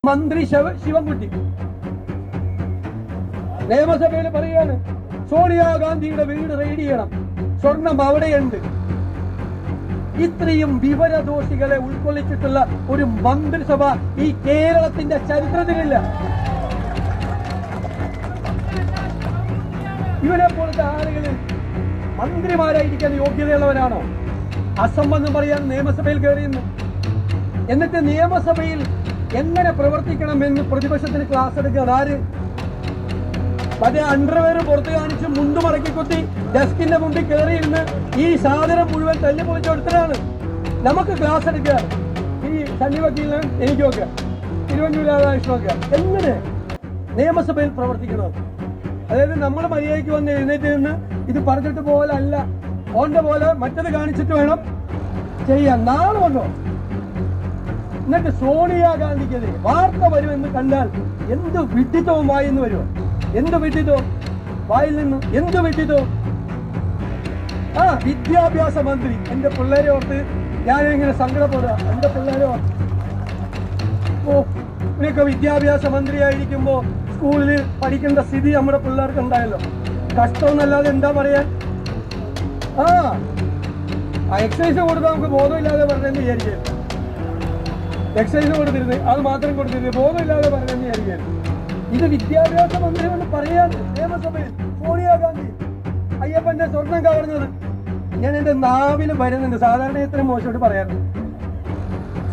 മന്ത്രി ശിവൻകുട്ടി നിയമസഭയിൽ പറയാണ് സോണിയാഗാന്ധിയുടെ വീട് റെയ്ഡ് ചെയ്യണം, സ്വർണം അവിടെയുണ്ട്. ഇത്രയും വിവരദോഷികളെ ഉൾക്കൊള്ളിച്ചിട്ടുള്ള ഒരു മന്ത്രിസഭ ഈ കേരളത്തിന്റെ ചരിത്രത്തിലില്ല. ഇവരെ പോലത്തെ ആളുകൾ മന്ത്രിമാരായിരിക്കാൻ യോഗ്യതയുള്ളവരാണോ? അസംബന്ധം പറയാൻ നിയമസഭയിൽ കയറിയെന്ന്, എന്നിട്ട് നിയമസഭയിൽ എങ്ങനെ പ്രവർത്തിക്കണമെന്ന് പ്രതിപക്ഷത്തിന് ക്ലാസ് എടുക്കുക. ആര് മറ്റേ അണ്ടർവെയർ പുറത്ത് കാണിച്ച് മുണ്ടു മടക്കിക്കൊത്തി ഡെസ്കിന്റെ മുമ്പിൽ കയറിയിരുന്ന് ഈ സാധനം മുഴുവൻ തല്ലി പൊളിച്ചെടുത്തതാണ് നമുക്ക് ക്ലാസ് എടുക്കുക. ഈ സണ്ണി വക്കീലിന് എനിക്കൊക്കെ തിരുവഞ്ചൂർ രാധാകൃഷ്ണനൊക്കെ എങ്ങനെ നിയമസഭയിൽ പ്രവർത്തിക്കണം? അതായത് നമ്മൾ മര്യാദയ്ക്ക് വന്ന് എഴുന്നേറ്റ് നിന്ന് ഇത് പറഞ്ഞിട്ട് പോലെ അല്ല, ഓന്റെ പോലെ മറ്റത് കാണിച്ചിട്ട് വേണം ചെയ്യാൻ. നാളെ വന്നോ എന്നിട്ട് സോണിയാഗാന്ധിക്കെതിരെ വാർത്ത വരുമെന്ന് കണ്ടാൽ എന്ത് വിഡിത്തവും വായിന്ന് വരുമോ? എന്ത് വിഡിത്തവും വായിൽ നിന്ന് എന്ത് വിഡിത്തവും? വിദ്യാഭ്യാസ മന്ത്രി എന്റെ പിള്ളേരെ ഓർത്ത് ഞാനിങ്ങനെ സങ്കടപ്പെടുക. എന്റെ പിള്ളേരെ ഓർത്ത് ഇവരൊക്കെ വിദ്യാഭ്യാസ മന്ത്രിയായിരിക്കുമ്പോ സ്കൂളിൽ പഠിക്കേണ്ട സ്ഥിതി നമ്മുടെ പിള്ളേർക്ക് ഉണ്ടായല്ലോ. കഷ്ടമെന്നല്ലാതെ എന്താ പറയാൻ? എക്സസൈസ് കൊടുത്താൽ നമുക്ക് ബോധമില്ലാതെ പറഞ്ഞെന്ന് വിചാരിക്കരുത്. എക്സസൈസ് കൊടുത്തിരുന്നത് അത് മാത്രം കൊടുത്തിരുന്നത് ബോധമില്ലാതെ പറഞ്ഞെന്ന് വിചാരിക്കരുത്. ഇത് വിദ്യാഭ്യാസ മന്ത്രി എന്ന് പറയാൻ നിയമസഭയിൽ സോണിയാഗാന്ധി അയ്യപ്പന്റെ സ്വർണം കവർന്നത് ഞാൻ എന്റെ നാവിൽ വരുന്നുണ്ട്. സാധാരണ ഇത്ര മോശമായിട്ട് പറയാറുണ്ട്.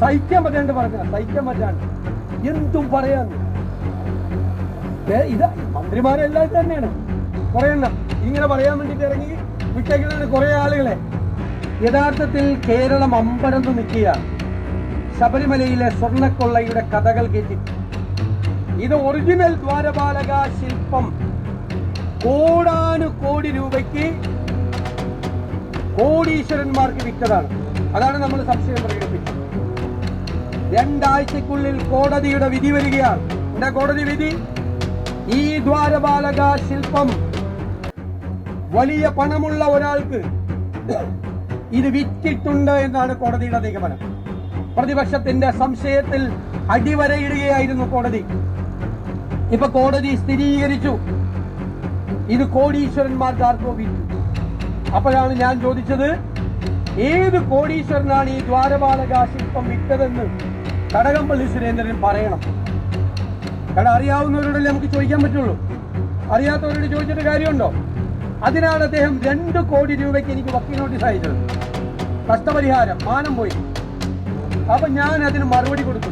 സഹിക്കാൻ പറ്റാണ്ട് പറഞ്ഞ സഹിക്കാൻ പറ്റാണ്ട് എന്തും പറയാന്ന്. ഇത് മന്ത്രിമാരെല്ലാം തന്നെയാണ് കുറെ എണ്ണം ഇങ്ങനെ പറയാൻ വേണ്ടിട്ട് ഇറങ്ങി വിട്ടേക്കുന്ന കുറെ ആളുകളെ. യഥാർത്ഥത്തിൽ കേരളം അമ്പരന്ന് നിൽക്കുക ശബരിമലയിലെ സ്വർണ്ണക്കൊള്ളയുടെ കഥകൾ കേട്ടി. ഇത് ഒറിജിനൽ ദ്വാരപാലക ശില്പം കോടാനുകോടി രൂപയ്ക്ക് കോടീശ്വരന്മാർക്ക് വിറ്റതാണ്. അതാണ് നമ്മൾ സംശയം പ്രകടിപ്പിച്ചത്. 2 ആഴ്ചക്കുള്ളിൽ കോടതിയുടെ വിധി വരികയാണ്. എന്താ കോടതി വിധി? ഈ ദ്വാരപാലക ശില്പം വലിയ പണമുള്ള ഒരാൾക്ക് ഇത് വിറ്റിട്ടുണ്ട് എന്നാണ് കോടതിയുടെ നിഗമനം. പ്രതിപക്ഷത്തിന്റെ സംശയത്തിൽ അടിവരയിടുകയായിരുന്നു കോടതി. ഇപ്പൊ കോടതി സ്ഥിരീകരിച്ചു ഇത് കോടീശ്വരന്മാർക്ക് ആർക്കോ വിറ്റു. അപ്പോഴാണ് ഞാൻ ചോദിച്ചത്, ഏത് കോടീശ്വരനാണ് ഈ ദ്വാരപാലക ശില്പം വിറ്റതെന്ന് കടകംപള്ളി സുരേന്ദ്രൻ പറയണം. കാരണം അറിയാവുന്നവരോടല്ലേ നമുക്ക് ചോദിക്കാൻ പറ്റുള്ളൂ. അറിയാത്തവരോട് ചോദിച്ചിട്ട് കാര്യമുണ്ടോ? അതിനാണ് അദ്ദേഹം 2 കോടി രൂപയ്ക്ക് എനിക്ക് വക്കീൽ നോട്ടീസ് അയച്ചത്. നഷ്ടപരിഹാരം, മാനം പോയി. അപ്പൊ ഞാൻ അതിന് മറുപടി കൊടുത്തു.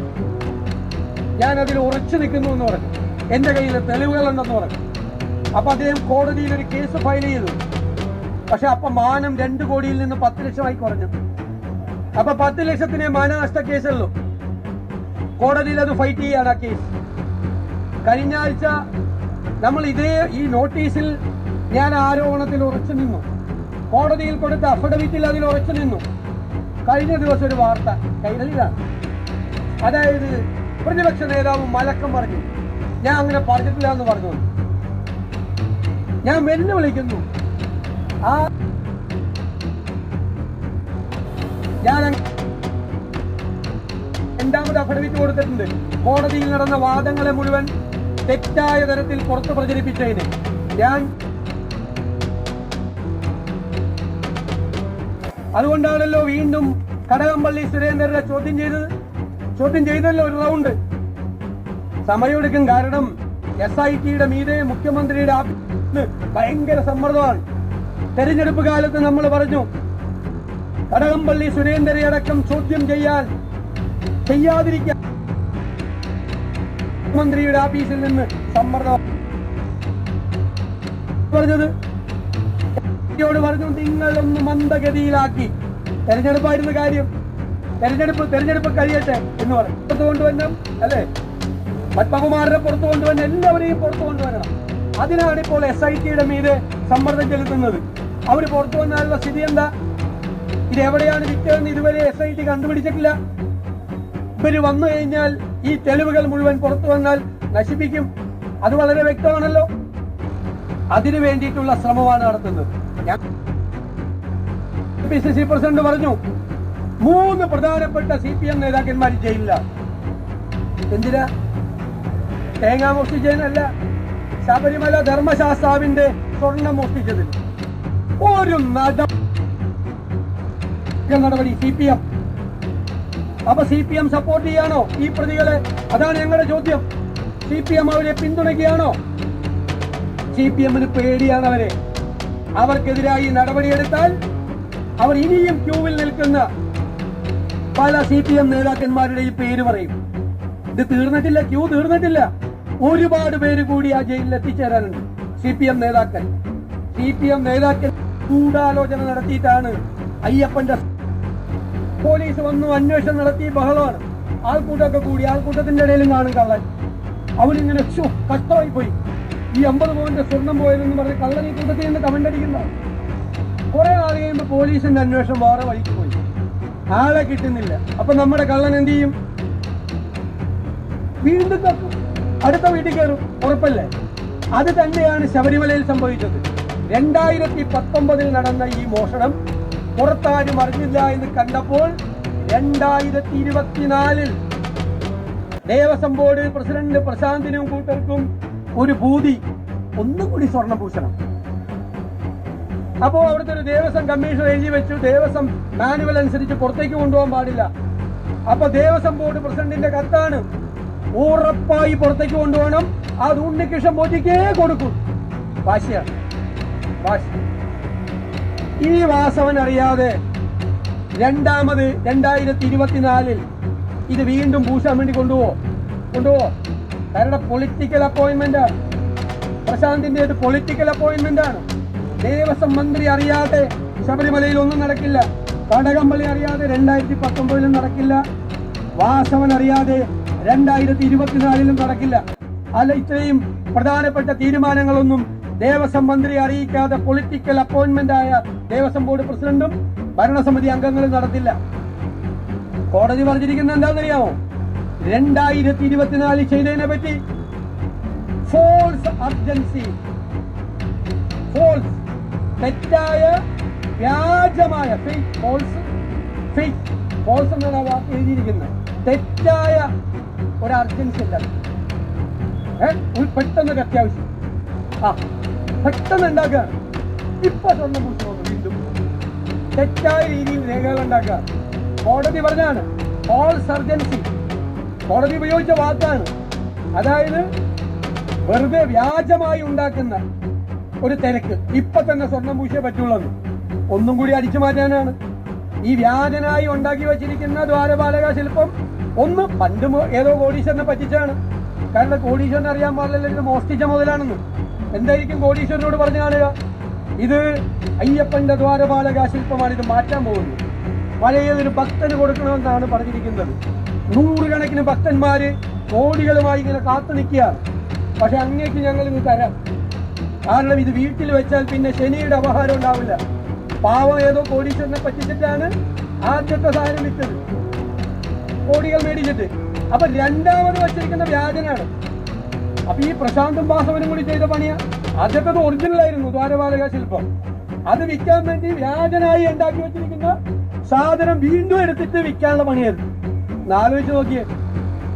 ഞാൻ അതിൽ ഉറച്ചു നിൽക്കുന്നു എന്ന് പറഞ്ഞു. എന്റെ കയ്യിൽ തെളിവുകളുണ്ടെന്ന് പറഞ്ഞു. അപ്പൊ അദ്ദേഹം കോടതിയിൽ ഒരു കേസ് ഫയൽ ചെയ്തു. പക്ഷെ അപ്പൊ മാനം 2 കോടിയിൽ നിന്ന് 10 ലക്ഷമായി കുറഞ്ഞു. അപ്പൊ 10 ലക്ഷത്തിനെ മാനനഷ്ട കേസുള്ളൂ. കോടതിയിൽ അത് ഫൈറ്റ് ചെയ്യാണ് ആ കേസ്. കഴിഞ്ഞ ആഴ്ച നമ്മൾ ഈ നോട്ടീസിൽ ഞാൻ ആരോപണത്തിൽ ഉറച്ചു നിന്നു. കോടതിയിൽ കൊടുത്ത അഫിഡവിറ്റിൽ അതിൽ ഉറച്ചു നിന്നു. കഴിഞ്ഞ ദിവസം ഒരു വാർത്ത കൈരളിലാണ്. അതായത് പ്രതിപക്ഷ നേതാവ് മലക്കം പറഞ്ഞു. ഞാൻ അങ്ങനെ പറഞ്ഞിട്ടില്ല എന്ന് പറഞ്ഞു. ഞാൻ വെല്ലുവിളിക്കുന്നു. ഞാൻ 2ാമത് അഫിഡവിറ്റ് കൊടുത്തിട്ടുണ്ട്. കോടതിയിൽ നടന്ന വാദങ്ങളെ മുഴുവൻ തെറ്റായ തരത്തിൽ പുറത്തു പ്രചരിപ്പിച്ചതിന് അതുകൊണ്ടാണല്ലോ വീണ്ടും കടകംപള്ളി സുരേന്ദ്രനെ ചോദ്യം ചെയ്തല്ലോ ഒരു റൗണ്ട്. സമയമെടുക്കും. കാരണം SITയുടെ മീതെ മുഖ്യമന്ത്രിയുടെ ഭയങ്കര സമ്മർദ്ദമാണ്. തെരഞ്ഞെടുപ്പ് കാലത്ത് നമ്മൾ പറഞ്ഞു കടകംപള്ളി സുരേന്ദ്രനെ അടക്കം ചോദ്യം ചെയ്യാതിരിക്കാൻ മുഖ്യമന്ത്രിയുടെ ഓഫീസിൽ നിന്ന് സമ്മർദ്ദം പറഞ്ഞത്. പറഞ്ഞു നിങ്ങളൊന്ന് മന്ദഗതിയിലാക്കി. തെരഞ്ഞെടുപ്പായിരുന്നു കാര്യം. തെരഞ്ഞെടുപ്പ് കഴിയട്ടെ എന്ന് പറഞ്ഞു. പുറത്തു കൊണ്ടുവരണം അല്ലേ? പത്മകുമാറിനെ പുറത്തു കൊണ്ടുവരണം, എല്ലാവരെയും പുറത്തു കൊണ്ടുവരണം. അതിനാണ് ഇപ്പോൾ SITയുടെ മീതെ സമ്മർദ്ദം ചെലുത്തുന്നത്. അവര് പുറത്തു വന്നാലുള്ള സ്ഥിതി എന്താ? ഇതെവിടെയാണ് വിറ്റതെന്ന് ഇതുവരെ SIT കണ്ടുപിടിച്ചിട്ടില്ല. ഇവര് വന്നു കഴിഞ്ഞാൽ ഈ തെളിവുകൾ മുഴുവൻ പുറത്തു വന്നാൽ നശിപ്പിക്കും. അത് വളരെ വ്യക്തമാണല്ലോ. അതിനു വേണ്ടിയിട്ടുള്ള ശ്രമമാണ് നടത്തുന്നത്. PCC പ്രസിഡന്റ് പറഞ്ഞു 3 പ്രധാനപ്പെട്ട CPM നേതാക്കന്മാർ ജയിലിലാണ്. എന്തിനാ? തേങ്ങ മോഷ്ടിച്ചതിനല്ല, ശബരിമല ധർമ്മശാസ്താവിന്റെ സ്വർണം മോഷ്ടിച്ചതിന്. ഒരു നടപടി CPM. അപ്പൊ CPM സപ്പോർട്ട് ചെയ്യാണോ ഈ പ്രതികളെ? അതാണ് ഞങ്ങളുടെ ചോദ്യം. CPM അവരെ പിന്തുണയ്ക്കുകയാണോ? CPM-ന് പേടിയാണ് അവരെ. അവർക്കെതിരായി നടപടിയെടുത്താൽ അവർ ഇനിയും ക്യൂവിൽ നിൽക്കുന്ന പല CPM നേതാക്കന്മാരുടെയും പേര് പറയും. ഇത് തീർന്നിട്ടില്ല, ക്യൂ തീർന്നിട്ടില്ല. ഒരുപാട് പേര് കൂടി ആ ജയിലിൽ എത്തിച്ചേരാനുണ്ട്. CPM നേതാക്കൾ ഗൂഢാലോചന നടത്തിയിട്ടാണ് അയ്യപ്പന്റെ. പോലീസ് വന്നു, അന്വേഷണം നടത്തി, ബഹളമാണ്. ആൾക്കൂട്ടമൊക്കെ കൂടി, ആൾക്കൂട്ടത്തിന്റെ ഇടയിലും കാണും കള്ളൻ. അവനിങ്ങനെ കഷ്ടമായി പോയി, ഈ 50 പവന്റെ സ്വർണം പോയതെന്ന് പറഞ്ഞ് കള്ളൻ ഈ കൂട്ടത്തിൽ നിന്ന് കമന്റ് അടിക്കുന്നതാണ്. കുറെ നാൾ കഴിയുമ്പോൾ പോലീസിന്റെ അന്വേഷണം വേറെ വഴിക്ക് പോയി, ആളെ കിട്ടുന്നില്ല. അപ്പൊ നമ്മുടെ കള്ളൻ എന്ത് ചെയ്യും? വീണ്ടും കത്തും, അടുത്ത വീട്ടിൽ കയറും. ഉറപ്പല്ലേ? അത് തന്നെയാണ് ശബരിമലയിൽ സംഭവിച്ചത്. 2019 നടന്ന ഈ മോഷണം പുറത്താരും അറിഞ്ഞില്ല എന്ന് കണ്ടപ്പോൾ 2024 ദേവസ്വം ബോർഡ് പ്രസിഡന്റ് പ്രശാന്തിനും കൂട്ടർക്കും ഒരു ഭൂതി, ഒന്നുകൂടി സ്വർണം പൂശണം. അപ്പോ അവിടുത്തെ ഒരു ദേവസ്വം കമ്മീഷണർ എഴുതി വെച്ചു, ദേവസ്വം മാനുവൽ അനുസരിച്ച് പുറത്തേക്ക് കൊണ്ടുപോകാൻ പാടില്ല. അപ്പൊ ദേവസ്വം ബോർഡ് പ്രസിഡന്റിന്റെ കത്താണ്, ഉറപ്പായി പുറത്തേക്ക് കൊണ്ടുപോകണം, അത് ഉണ്ണികൃഷ്ണൻ പോറ്റിക്കേ കൊടുക്കും. വാശിയാണ്, വാശി. ഈ വാസവൻ അറിയാതെ രണ്ടാമത് 2024 ഇത് വീണ്ടും പൂശാൻ വേണ്ടി കൊണ്ടുപോവോ? കാരണം പൊളിറ്റിക്കൽ അപ്പോയിന്റ്മെന്റ് ആണ്. പ്രശാന്തിന്റെ ഒരു പൊളിറ്റിക്കൽ അപ്പോയിന്റ്മെന്റ് ആണ്. ദേവസ്വം മന്ത്രി അറിയാതെ ശബരിമലയിൽ ഒന്നും നടക്കില്ല. കടകംപള്ളി അറിയാതെ 2019 നടക്കില്ല. വാസവൻ അറിയാതെ 2024 നടക്കില്ല. അല്ല, ഇത്രയും പ്രധാനപ്പെട്ട തീരുമാനങ്ങളൊന്നും ദേവസ്വം മന്ത്രി അറിയിക്കാതെ പൊളിറ്റിക്കൽ അപ്പോയിന്റ്മെന്റ് ആയ ദേവസ്വം ബോർഡ് പ്രസിഡന്റും ഭരണസമിതി അംഗങ്ങളും നടത്തില്ല. കോടതി പറഞ്ഞിരിക്കുന്നത് എന്താണെന്നറിയാമോ? 2024 ചെയ്തതിനെ പറ്റി ഫോൾസ് അർജൻസി, ഫോൾസ്, തെറ്റായ, വ്യാജമായ, ഫോൾസ് എന്നാണ് ആ വാക്ക് എഴുതിയിരിക്കുന്നത്. തെറ്റായ ഒരു അർജൻസി അല്ല, പെട്ടെന്നൊരു അത്യാവശ്യം, പെട്ടെന്ന് ഉണ്ടാക്കുകയാണ്. ഇപ്പൊ സ്വർണ്ണം പൂശുന്നു, വീണ്ടും തെറ്റായ രീതിയിൽ രേഖകൾ ഉണ്ടാക്കുക. കോടതി പറഞ്ഞാണ് ഫോൾസ് അർജൻസി, കോടതി ഉപയോഗിച്ച വാക്കാണ്. അതായത് വെറുതെ വ്യാജമായി ഉണ്ടാക്കുന്ന ഒരു തിരക്ക്, ഇപ്പൊ തന്നെ സ്വർണം പൂശിയേ പറ്റുള്ളൂ. ഒന്നും കൂടി അടിച്ചു മാറ്റാനാണ് ഈ വ്യാജനായി ഉണ്ടാക്കി വെച്ചിരിക്കുന്ന ദ്വാരപാലക ശില്പം. ഒന്ന് പണ്ട് ഏതോ കോടീശ്വരനെ പറ്റിച്ചാണ്. കാരണം കോടീശ്വരനെ അറിയാൻ പാടില്ലല്ലോ ഇത് മോഷ്ടിച്ച മുതലാണെന്ന്. എന്തായിരിക്കും കോടീശ്വരനോട് പറഞ്ഞു കാണുക? ഇത് അയ്യപ്പന്റെ ദ്വാരപാലക ശില്പമാണ്, ഇത് മാറ്റാൻ പോകുന്നത്. പഴയതൊരു ഭക്തന് കൊടുക്കണമെന്നാണ് പറഞ്ഞിരിക്കുന്നത്. 100 കണക്കിന് ഭക്തന്മാര് കോടികളുമായി ഇങ്ങനെ കാത്തു നിൽക്കുകയാണ്. പക്ഷെ അങ്ങേക്ക് ഞങ്ങൾ ഇത് തരാം. കാരണം ഇത് വീട്ടിൽ വെച്ചാൽ പിന്നെ ശനിയുടെ അപഹാരം ഉണ്ടാവില്ല. പാവം ഏതോ കോടീശ്വരനെ പറ്റിച്ചിട്ടാണ് ആദ്യത്തെ സാധനം വിറ്റത്, കോടികൾ മേടിച്ചിട്ട്. അപ്പൊ രണ്ടാമത് വച്ചിരിക്കുന്ന വ്യാജനാണ്. അപ്പൊ ഈ പ്രശാന്തും വാസവനും കൂടി ചെയ്ത പണിയാ. ആദ്യത്തെ ഒറിജിനൽ ആയിരുന്നു ദ്വാരപാലക ശില്പം. അത് വിൽക്കാൻ വേണ്ടി വ്യാജനായി ഉണ്ടാക്കി വെച്ചിരിക്കുന്ന സാധനം വീണ്ടും എടുത്തിട്ട് വിൽക്കാനുള്ള പണിയായിരുന്നു. ആലോചിച്ച് നോക്കിയേ.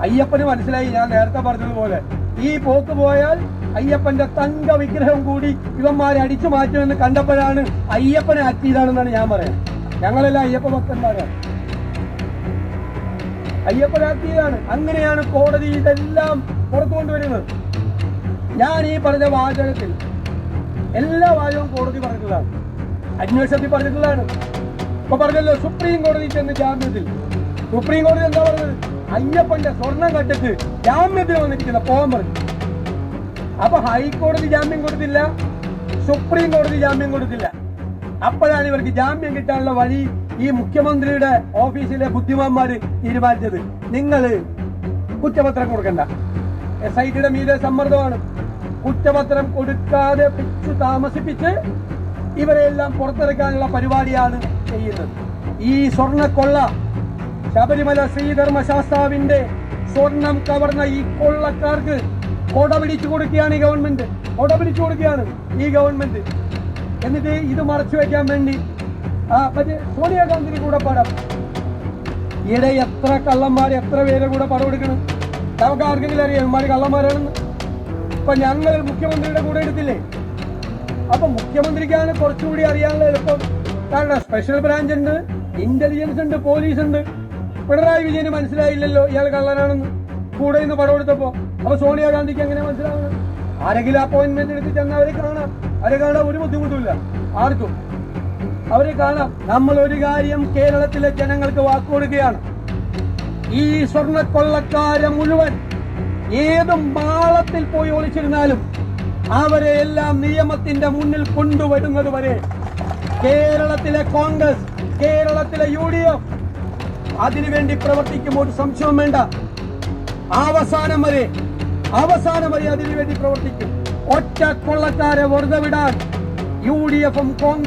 അയ്യപ്പന് മനസ്സിലായി, ഞാൻ നേരത്തെ പറഞ്ഞതുപോലെ ഈ പോക്ക് പോയാൽ അയ്യപ്പന്റെ തങ്ക വിഗ്രഹം കൂടി ഇവന്മാരെ അടിച്ചു മാറ്റുമെന്ന് കണ്ടപ്പോഴാണ് അയ്യപ്പനെ ആറ്റിയതാണെന്നാണ് ഞാൻ പറയാം. ഞങ്ങളെല്ലാം അയ്യപ്പ ഭക്തന്മാരാണ്, അയ്യപ്പനാക്കിയതാണ്. അങ്ങനെയാണ് കോടതി ഇതെല്ലാം പുറത്തു കൊണ്ടുവരുന്നത്. ഞാൻ ഈ പറഞ്ഞ വാചകത്തിൽ എല്ലാ വാചകവും കോടതി പറഞ്ഞതാണ്, അന്വേഷണത്തിൽ പറഞ്ഞിട്ടുള്ളതാണ്. ഇപ്പൊ പറഞ്ഞല്ലോ സുപ്രീം കോടതി ചെന്ന് ജാമ്യത്തിൽ. സുപ്രീം കോടതി എന്താ പറഞ്ഞത്? അയ്യപ്പന്റെ സ്വർണം കണ്ടിട്ട് ജാമ്യത്തിൽ വന്നിരിക്കുന്ന പോകാൻ പറഞ്ഞു. അപ്പൊ ഹൈക്കോടതി ജാമ്യം കൊടുത്തില്ല, സുപ്രീം കോടതി ജാമ്യം കൊടുത്തില്ല. അപ്പോഴാണ് ഇവർക്ക് ജാമ്യം കിട്ടാനുള്ള വഴി ഈ മുഖ്യമന്ത്രിയുടെ ഓഫീസിലെ ബുദ്ധിമാന്മാര് തീരുമാനിച്ചത്. നിങ്ങൾ കുറ്റപത്രം കൊടുക്കണ്ട, SITയുടെ മീതെ സമ്മർദ്ദമാണ്. കുറ്റപത്രം കൊടുക്കാതെ പിടിച്ചു താമസിപ്പിച്ച് ഇവരെല്ലാം പുറത്തിറക്കാനുള്ള പരിപാടിയാണ് ചെയ്യുന്നത്. ഈ സ്വർണ്ണക്കൊള്ള, ശബരിമല ശ്രീധർമ്മശാസ്താവിന്റെ സ്വർണം കവർന്ന ഈ കൊള്ളക്കാർക്ക് കൊട പിടിച്ചു കൊടുക്കുകയാണ് ഈ ഗവൺമെന്റ്, കൊട പിടിച്ചു കൊടുക്കുകയാണ് ഈ ഗവൺമെന്റ്. എന്നിട്ട് ഇത് മറച്ചു വെക്കാൻ വേണ്ടി മറ്റേ സോണിയാഗാന്ധിയുടെ കൂടെ പടം. ഈയിടെ എത്ര കള്ളന്മാർ എത്ര പേരെ കൂടെ പടം എടുക്കണം. നമുക്ക് ആർക്കെങ്കിലും അറിയാം ഇമാര് കള്ളന്മാരാണെന്ന്? ഇപ്പൊ ഞങ്ങൾ മുഖ്യമന്ത്രിയുടെ കൂടെ എടുത്തില്ലേ? അപ്പൊ മുഖ്യമന്ത്രിക്കാണ് കുറച്ചുകൂടി അറിയാനുള്ള എളുപ്പം. കാരണം സ്പെഷ്യൽ ബ്രാഞ്ച് ഉണ്ട്, ഇന്റലിജൻസ് ഉണ്ട്, പോലീസ് ഉണ്ട്. പിണറായി വിജയന് മനസ്സിലായില്ലല്ലോ ഇയാൾ കള്ളനാണെന്ന് കൂടെ നിന്ന് പടം എടുത്തപ്പോ. അപ്പൊ സോണിയാഗാന്ധിക്ക് എങ്ങനെ മനസ്സിലാവുന്നത്? ആരെങ്കിലും അപ്പോയിന്റ്മെന്റ് എടുത്ത് ചെന്ന് അവരെ കാണാം. അവരെ കാണാൻ ഒരു ബുദ്ധിമുട്ടില്ല ആർക്കും, അവരെ കാണാം. നമ്മൾ ഒരു കാര്യം കേരളത്തിലെ ജനങ്ങൾക്ക് വാക്കുകൊടുക്കുകയാണ്. ഈ സ്വർണ്ണക്കൊള്ളക്കാരെ മുഴുവൻ ഏത് മാളത്തിൽ പോയി ഒളിച്ചിരുന്നാലും അവരെ എല്ലാം നിയമത്തിന്റെ മുന്നിൽ കൊണ്ടുവരുന്നത് വരെ കേരളത്തിലെ കോൺഗ്രസ്, കേരളത്തിലെ UDF അതിനുവേണ്ടി പ്രവർത്തിക്കും. ഒരു സംശയവും വേണ്ട. അവസാനം വരെ അതിനുവേണ്ടി പ്രവർത്തിക്കും. ഒറ്റ കൊള്ളക്കാരെ വെറുതെ വിടാൻ UDF-ഉം കോൺഗ്രസ്